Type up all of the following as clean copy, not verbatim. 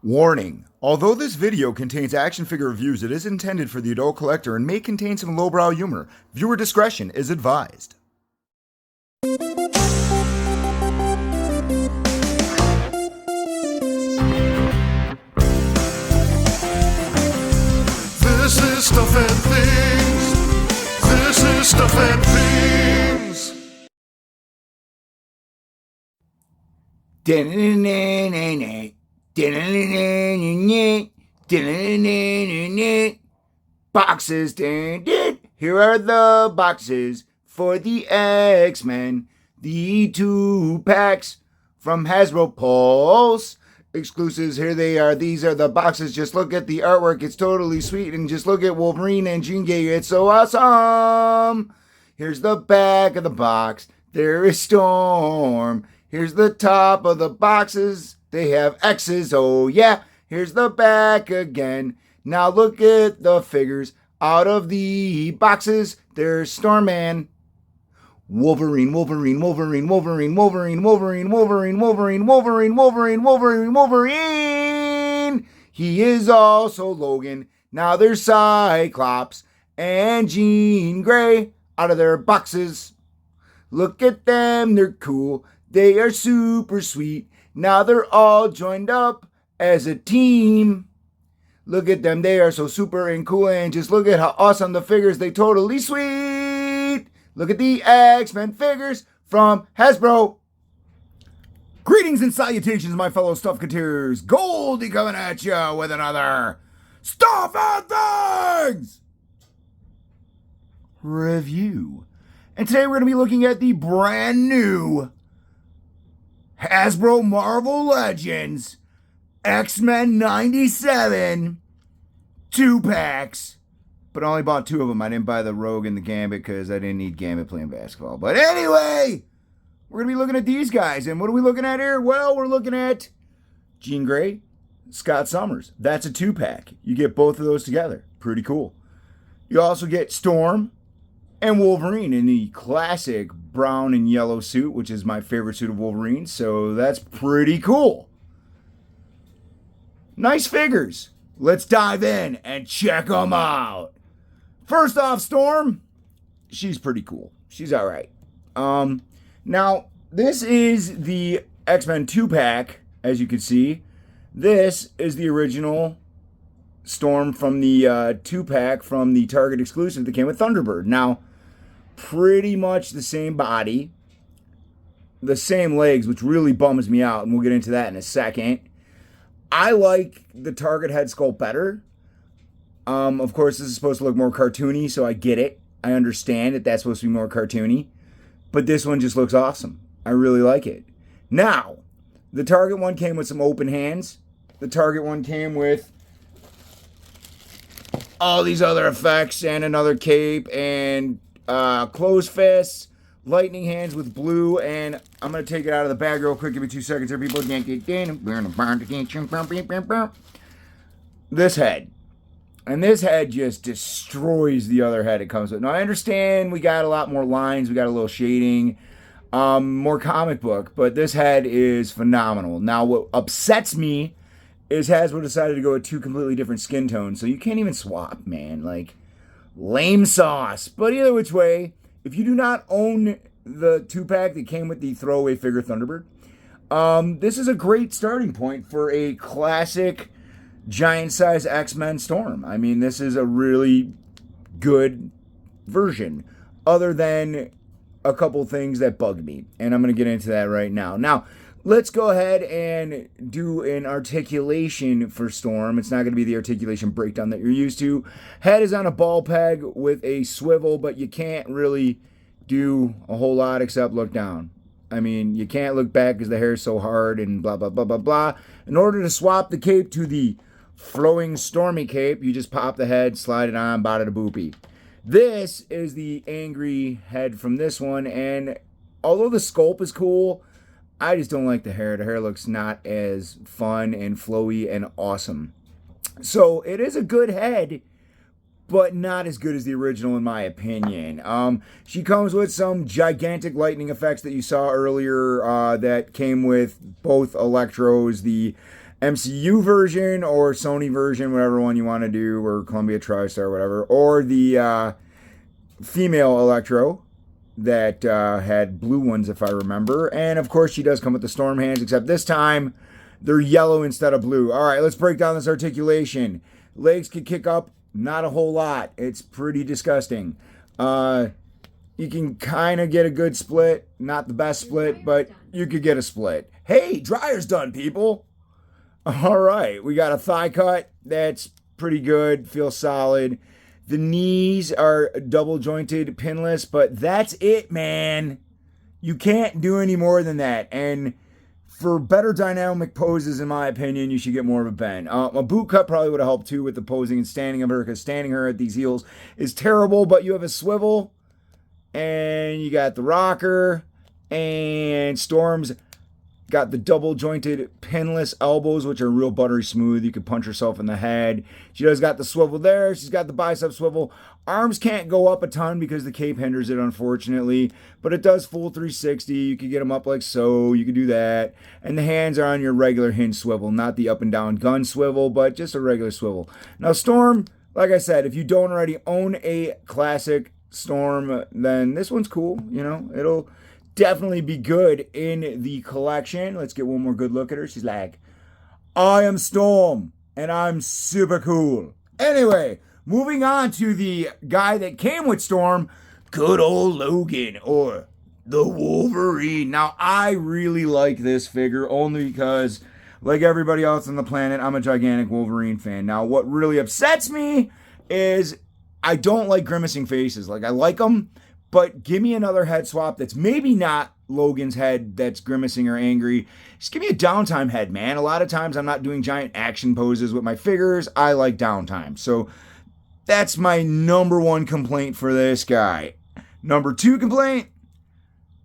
Warning. Although this video contains action figure reviews, it is intended for the adult collector and may contain some lowbrow humor. Viewer discretion is advised. This is Stuff and Things. This is Stuff and Things. Boxes. Here are the boxes for the X-Men. The 2-packs from Hasbro Pulse. Exclusives, here they are. These are the boxes. Just look at the artwork. It's totally sweet. And just look at Wolverine and Jean Grey. It's so awesome. Here's the back of the box. There is Storm. Here's the top of the boxes. They have X's. Oh, yeah. Here's the back again. Now look at the figures. Out of the boxes, there's Storm-Man. Wolverine. He is also Logan. Now there's Cyclops and Jean Grey out of their boxes. Look at them, they're cool. They are super sweet. Now they're all joined up as a team. Look at them, they are so super and cool. And just look at how awesome the figures, they totally sweet. Look at the X-Men figures from Hasbro. Greetings and salutations, my fellow Stuffkateers. Goldy coming at you with another Stuff and Things review. And today we're going to be looking at the brand new Hasbro Marvel Legends X-Men 97 2-packs. But I only bought 2 of them. I didn't buy the Rogue and the Gambit because I didn't need Gambit playing basketball. But anyway, we're going to be looking at these guys. And what are we looking at here? Well, we're looking at Jean Grey, Scott Summers. That's a 2-pack. You get both of those together. Pretty cool. You also get Storm and Wolverine in the classic brown and yellow suit, which is my favorite suit of Wolverine. So that's pretty cool. Nice figures. Let's dive in and check them out. First off, Storm, she's pretty cool. She's all right. Now, this is the X-Men 2-pack, as you can see. This is the original Storm from the 2-pack from the Target exclusive that came with Thunderbird. Now, pretty much the same body, the same legs, which really bums me out, and we'll get into that in a second. I like the Target head sculpt better. Of course, this is supposed to look more cartoony, so I get it. I understand that that's supposed to be more cartoony. But this one just looks awesome. I really like it. Now, the Target one came with some open hands. The Target one came with all these other effects and another cape and closed fists, lightning hands with blue, and I'm going to take it out of the bag real quick. Give me 2 seconds here, people. This head. And this head just destroys the other head it comes with. Now, I understand we got a lot more lines. We got a little shading. More comic book. But this head is phenomenal. Now, what upsets me is Hasbro decided to go with 2 completely different skin tones. So you can't even swap, man. Like, lame sauce. But either which way, if you do not own the 2-pack that came with the throwaway figure Thunderbird, this is a great starting point for a classic giant-size X-Men Storm. I mean, this is a really good version, other than a couple things that bug me, and I'm going to get into that right now. Now, let's go ahead and do an articulation for Storm. It's not going to be the articulation breakdown that you're used to. Head is on a ball peg with a swivel, but you can't really do a whole lot except look down. I mean, you can't look back because the hair is so hard and blah, blah, blah, blah, blah. In order to swap the cape to the flowing Stormy cape, you just pop the head, slide it on, bada da boopy. This is the angry head from this one, and although the sculpt is cool, I just don't like the hair. The hair looks not as fun and flowy and awesome. So it is a good head, but not as good as the original in my opinion. She comes with some gigantic lightning effects that you saw earlier that came with both Electros, the MCU version or Sony version, whatever one you want to do, or Columbia TriStar, whatever, or the female Electro that had blue ones, if I remember. And of course, she does come with the Storm hands, except this time they're yellow instead of blue. All right, let's break down this articulation. Legs can kick up, not a whole lot. It's pretty disgusting. You can kind of get a good split. Not the best split, but you could get a split. Hey, dryer's done, people. All right, we got a thigh cut. That's pretty good. Feels solid. The knees are double jointed, pinless, but that's it, man. You can't do any more than that. And for better dynamic poses, in my opinion, you should get more of a bend. A boot cut probably would have helped too with the posing and standing of her, because standing her at these heels is terrible, but you have a swivel, and you got the rocker, and Storm's got the double jointed pinless elbows, which are real buttery smooth. You could punch herself in the head. She does got the swivel there. She's got the bicep swivel. Arms can't go up a ton because the cape hinders it, unfortunately. But it does full 360. You could get them up like so. You could do that. And the hands are on your regular hinge swivel, not the up and down gun swivel, but just a regular swivel. Now, Storm, like I said, if you don't already own a classic Storm, then this one's cool. You know, it'll definitely be good in the collection. Let's get one more good look at her. She's like, I am Storm, and I'm super cool. Anyway, moving on to the guy that came with Storm, good old Logan, or the Wolverine. Now, I really like this figure only because, like everybody else on the planet, I'm a gigantic Wolverine fan. Now, what really upsets me is I don't like grimacing faces. Like, I like them, but give me another head swap that's maybe not Logan's head that's grimacing or angry. Just give me a downtime head, man. A lot of times I'm not doing giant action poses with my figures. I like downtime. So that's my number one complaint for this guy. Number two complaint,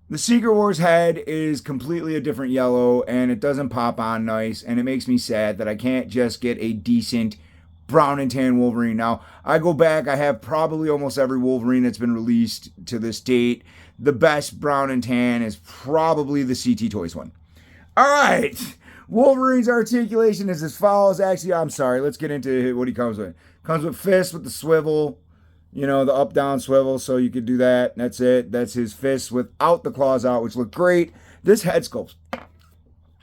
the Secret Wars head is completely a different yellow, and it doesn't pop on nice, and it makes me sad that I can't just get a decent brown and tan Wolverine. Now, I go back, I have probably almost every Wolverine that's been released to this date. The best brown and tan is probably the CT Toys one. All right, Wolverine's articulation is as follows. Actually, I'm sorry, let's get into what he comes with. Comes with fists with the swivel, you know, the up-down swivel, so you could do that. That's it. That's his fists without the claws out, which look great. This head sculpt's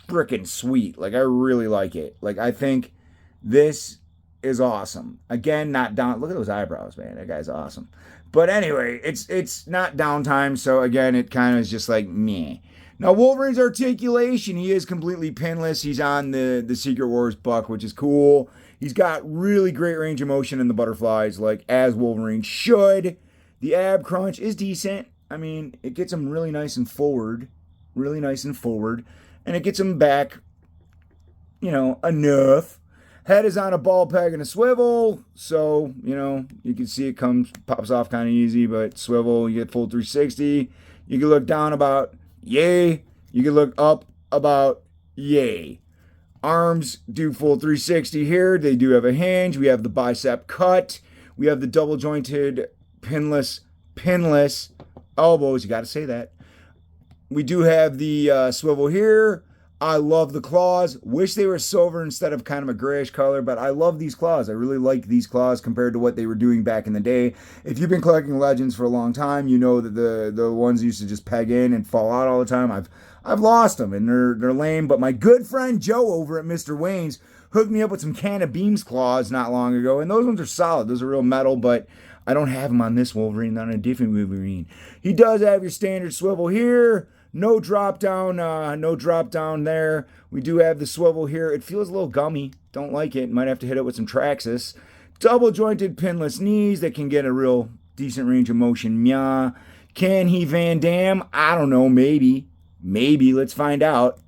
freaking sweet. Like, I really like it. Like, I think this is awesome. Again, not down. Look at those eyebrows, man. That guy's awesome. But anyway, it's not downtime, so again, it kind of is just like meh. Now, Wolverine's articulation, he is completely pinless. He's on the Secret Wars buck, which is cool. He's got really great range of motion in the butterflies, like as Wolverine should. The ab crunch is decent. I mean, it gets him really nice and forward. And it gets him back, you know, enough. Head is on a ball peg and a swivel, so, you know, you can see it pops off kind of easy, but swivel, you get full 360. You can look down about yay. You can look up about yay. Arms do full 360 here. They do have a hinge. We have the bicep cut. We have the double jointed pinless elbows. You got to say that. We do have the swivel here. I love the claws. Wish they were silver instead of kind of a grayish color, but I love these claws. I really like these claws compared to what they were doing back in the day. If you've been collecting Legends for a long time, you know that the ones used to just peg in and fall out all the time. I've lost them, and they're lame, but my good friend Joe over at Mr. Wayne's hooked me up with some Can of Beams claws not long ago, and those ones are solid. Those are real metal, but I don't have them on this Wolverine, not on a different Wolverine. He does have your standard swivel here. No drop down there. We do have the swivel here. It feels a little gummy. Don't like it. Might have to hit it with some Traxxas. Double jointed pinless knees that can get a real decent range of motion. Meh. Can he Van Damme? I don't know. Maybe. Let's find out.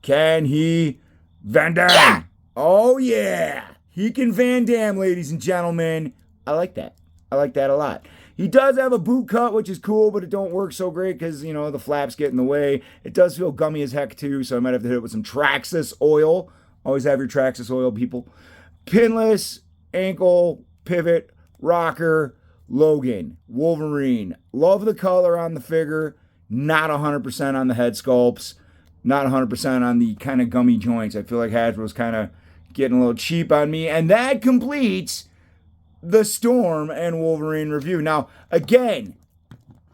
Can he Van Damme? Yeah! Oh yeah. He can Van Damme, ladies and gentlemen. I like that. I like that a lot. He does have a boot cut, which is cool, but it don't work so great because, you know, the flaps get in the way. It does feel gummy as heck, too, so I might have to hit it with some Traxxas oil. Always have your Traxxas oil, people. Pinless, ankle, pivot, rocker, Logan, Wolverine. Love the color on the figure. Not 100% on the head sculpts. not 100% on the kind of gummy joints. I feel like Hasbro's kind of getting a little cheap on me. And that completes the Storm and Wolverine review. Now, again,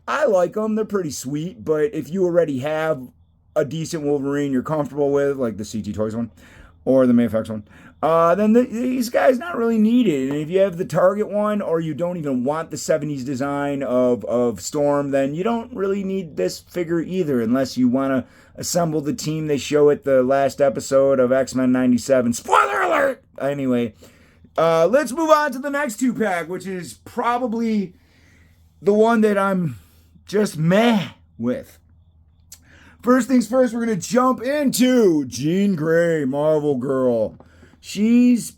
I like them. They're pretty sweet. But if you already have a decent Wolverine you're comfortable with, like the CT Toys one or the Mayflex one, then these guys not really needed. And if you have the Target one, or you don't even want the 70s design of Storm, then you don't really need this figure either, unless you want to assemble the team they show at the last episode of X-Men 97. Spoiler alert! Anyway, let's move on to the next 2-pack, which is probably the one that I'm just meh with. First things first, we're going to jump into Jean Grey, Marvel Girl. She's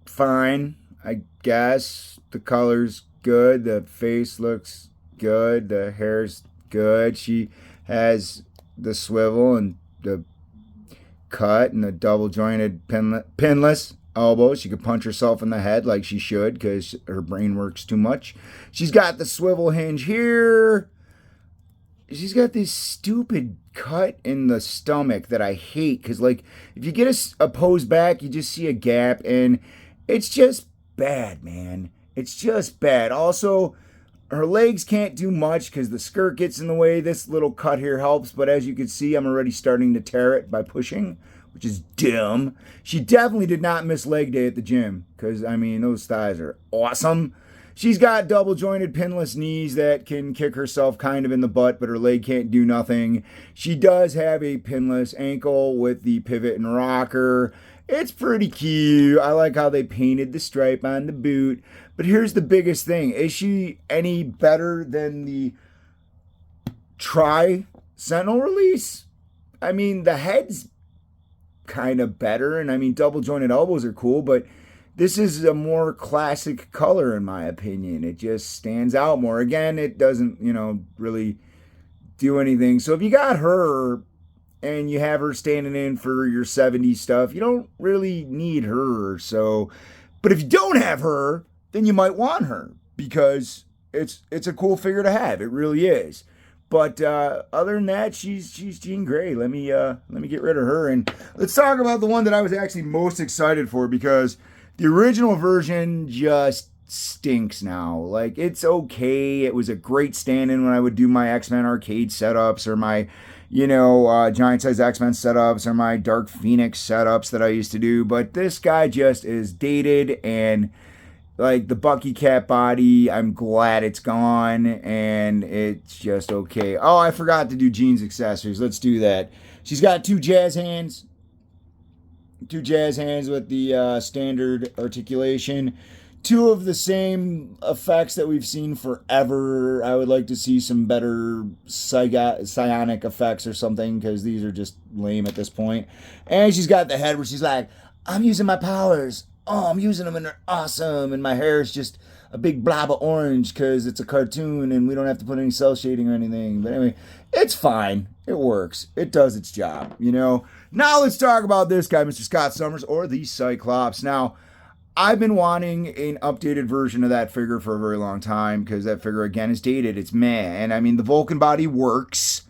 fine, I guess. The color's good. The face looks good. The hair's good. She has the swivel and the cut and the double jointed pinless elbows. She could punch herself in the head like she should because her brain works too much. She's got the swivel hinge here. She's got this stupid cut in the stomach that I hate because, like, if you get a pose back, you just see a gap, and it's just bad, man. It's just bad. Also, her legs can't do much because the skirt gets in the way. This little cut here helps, but as you can see, I'm already starting to tear it by pushing, which is dumb. She definitely did not miss leg day at the gym because, I mean, those thighs are awesome. She's got double jointed pinless knees that can kick herself kind of in the butt, but her leg can't do nothing. She does have a pinless ankle with the pivot and rocker. It's pretty cute. I like how they painted the stripe on the boot. But here's the biggest thing. Is she any better than the Sentinel release? I mean, the head's kind of better, and I mean, double jointed elbows are cool, but this is a more classic color, in my opinion. It just stands out more. Again, it doesn't, really do anything. So if you got her and you have her standing in for your 70s stuff, you don't really need her. So, but if you don't have her, then you might want her because it's a cool figure to have. It really is. But other than that, she's Jean Grey. Let me get rid of her, and let's talk about the one that I was actually most excited for, because the original version just stinks now. Like, it's okay. It was a great stand-in when I would do my X-Men arcade setups, or my, giant size X-Men setups, or my Dark Phoenix setups that I used to do. But this guy just is dated, and like the Bucky Cat body, I'm glad it's gone, and it's just okay. Oh, I forgot to do Jean's accessories. Let's do that. She's got two jazz hands with the standard articulation. Two of the same effects that we've seen forever. I would like to see some better psionic effects or something, because these are just lame at this point. And she's got the head where she's like, I'm using my powers. Oh, I'm using them and they're awesome. And my hair is just a big blob of orange because it's a cartoon and we don't have to put any cell shading or anything. But anyway, it's fine. It works. It does its job, Now let's talk about this guy, Mr. Scott Summers, or the Cyclops. Now, I've been wanting an updated version of that figure for a very long time, because that figure, again, is dated. It's meh. And I mean, the Vulcan body works.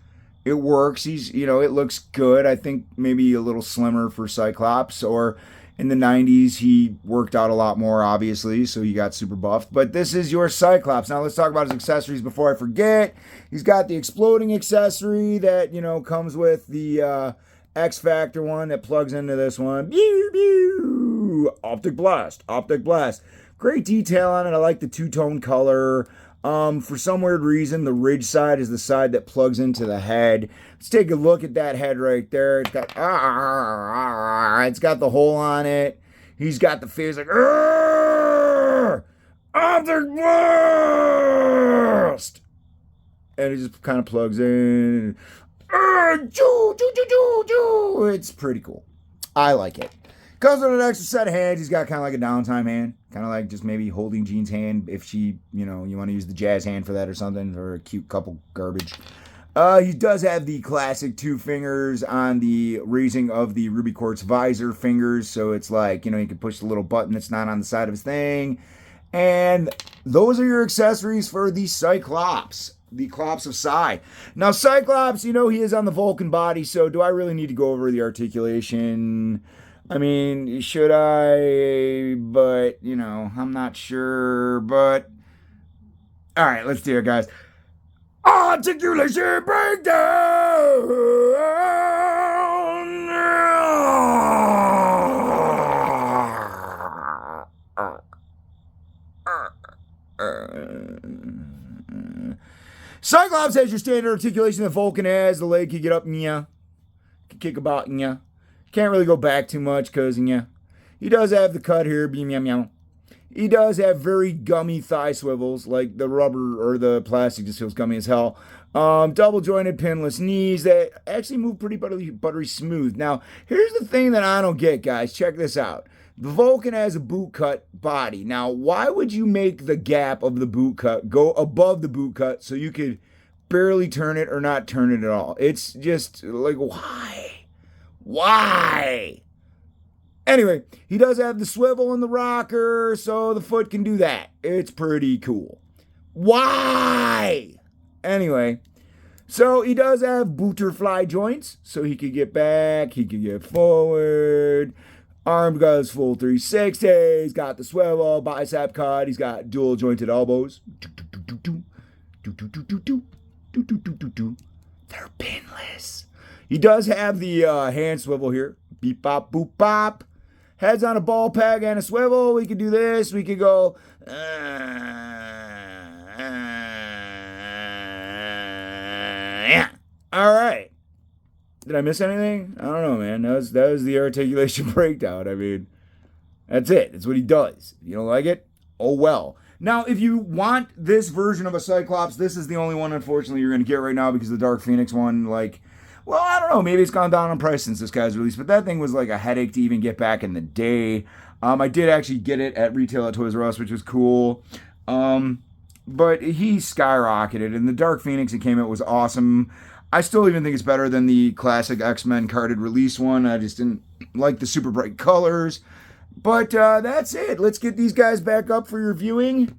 It works. He's, it looks good. I think maybe a little slimmer for Cyclops, or in the 90s, he worked out a lot more, obviously, so he got super buffed. But this is your Cyclops. Now, let's talk about his accessories before I forget. He's got the exploding accessory that, comes with the X-Factor one that plugs into this one. Pew, pew! Optic blast. Great detail on it. I like the two-tone color. For some weird reason, the ridge side is the side that plugs into the head. Let's take a look at that head right there. It's got the hole on it. He's got the face like, Optic blast! And it just kind of plugs in. It's pretty cool. I like it. Comes with an extra set of hands. He's got kind of like a downtime hand. Kind of like just maybe holding Jean's hand if she, you want to use the jazz hand for that or something, or a cute couple garbage. He does have the classic two fingers on the raising of the ruby quartz visor fingers. So it's like, you can push the little button that's not on the side of his thing. And those are your accessories for the Cyclops. the Clops of Psi. Now, Cyclops, you know, he is on the Vulcan body, so do I really need to go over the articulation? I mean, should I? But, you know, I'm not sure, but... All right, let's do it, guys. Articulation breakdown! Cyclops has your standard articulation that Vulcan has. The leg can get up, can kick about, Can't really go back too much because, he does have the cut here, meow. He does have very gummy thigh swivels, like the rubber or the plastic just feels gummy as hell. Double jointed pinless knees that actually move pretty buttery smooth. Now, here's the thing that I don't get, guys. Check this out. The Vulcan has a boot cut body. Now, why would you make the gap of the boot cut go above the boot cut so you could barely turn it or not turn it at all? It's just like, why? Why? Anyway, he does have the swivel and the rocker, so the foot can do that. It's pretty cool. Why? Anyway, so he does have butterfly joints, so he could get back, he could get forward. Arm goes full 360. He's got the swivel, bicep cut. He's got dual jointed elbows. They're pinless. He does have the hand swivel here. Beep, bop, boop, bop. Head's on a ball peg and a swivel. We could do this. We could go. Yeah. All right. Did I miss anything? I don't know, man. That was the articulation breakdown. I mean, that's it. That's what he does. You don't like it? Oh, well. Now, if you want this version of a Cyclops, this is the only one, unfortunately, you're going to get right now because the Dark Phoenix one, like, well, I don't know. Maybe it's gone down in price since this guy's released, but that thing was like a headache to even get back in the day. I did actually get it at retail at Toys R Us, which was cool. But he skyrocketed, and the Dark Phoenix that came out was awesome. I still even think it's better than the classic X-Men carded release one. I just didn't like the super bright colors. But that's it. Let's get these guys back up for your viewing.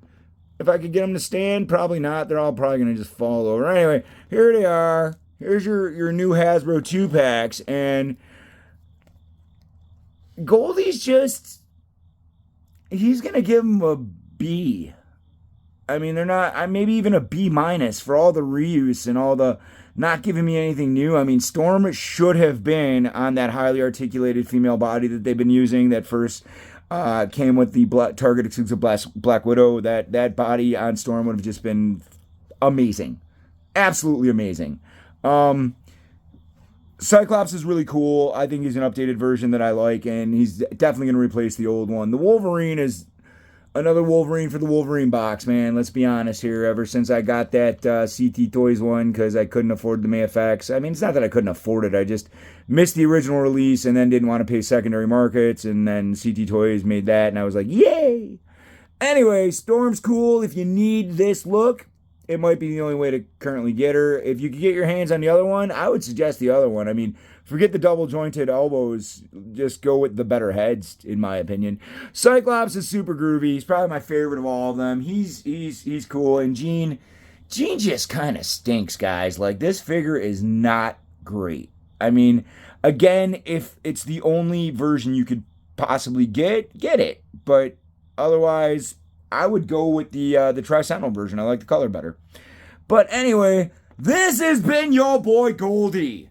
If I could get them to stand, probably not. They're all probably going to just fall over. Anyway, here they are. Here's your new Hasbro 2-packs. And Goldy's just... he's going to give them a B. I mean, they're not... maybe even a B- for all the reuse and all the... not giving me anything new. I mean, Storm should have been on that highly articulated female body that they've been using that first came with the Target exclusive Black Widow. That body on Storm would have just been amazing. Absolutely amazing. Cyclops is really cool. I think he's an updated version that I like, and he's definitely going to replace the old one. The Wolverine is another Wolverine for the Wolverine box, man. Let's be honest here. Ever since I got that CT Toys one because I couldn't afford the MayFX. I mean, it's not that I couldn't afford it. I just missed the original release and then didn't want to pay secondary markets. And then CT Toys made that, and I was like, yay! Anyway, Storm's cool. If you need this look, it might be the only way to currently get her. If you could get your hands on the other one, I would suggest the other one. I mean, forget the double jointed elbows. Just go with the better heads, in my opinion. Cyclops is super groovy. He's probably my favorite of all of them. He's cool. And Jean just kind of stinks, guys. Like, this figure is not great. I mean, again, if it's the only version you could possibly get it. But otherwise, I would go with the Tri-Sentinel version. I like the color better. But anyway, this has been your boy Goldy.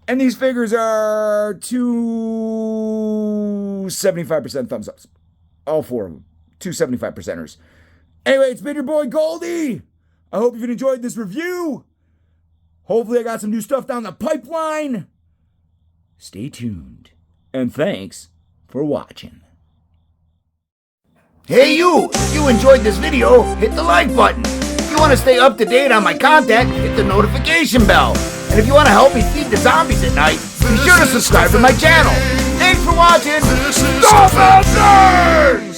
And these figures are 275% thumbs ups. All four of them. 275%ers. Anyway, it's been your boy Goldy. I hope you've enjoyed this review. Hopefully I got some new stuff down the pipeline. Stay tuned. And thanks for watching. Hey you! If you enjoyed this video, hit the like button. If you want to stay up to date on my content, hit the notification bell. And if you want to help me feed the zombies at night, be sure to subscribe to my channel. Thanks for watching! This is Stuffkateers!